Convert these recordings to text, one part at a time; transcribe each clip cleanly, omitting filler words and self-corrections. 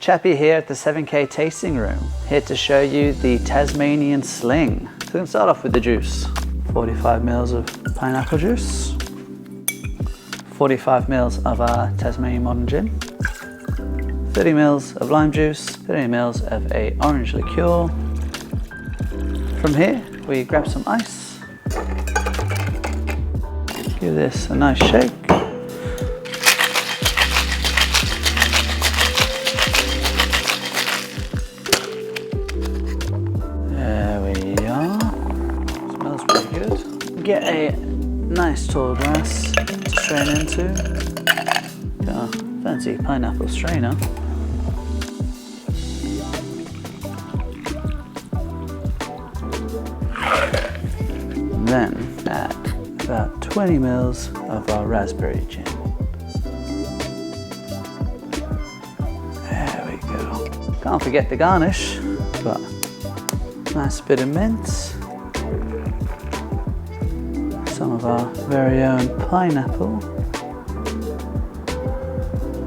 Chappie here at the 7K tasting room, here to show you the Tasmanian Sling. So we're going to start off with the juice. 45 ml of pineapple juice, 45 ml of our Tasmanian Modern Gin, 30 ml of lime juice, 30 ml of a orange liqueur. From here, we grab some ice, give this a nice shake. There we are. Smells pretty good. Get a nice tall glass to strain into. Got a fancy pineapple strainer. And then add about 20 ml of our raspberry gin. There we go. Can't forget the garnish, but nice bit of mint, some of our very own pineapple,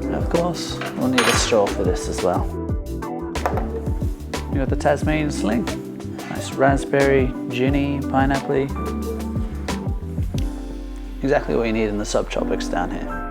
and of course we'll need a straw for this as well. You got the Tasmanian Sling, nice raspberry, ginny, pineapple-y, exactly what you need in the subtropics down here.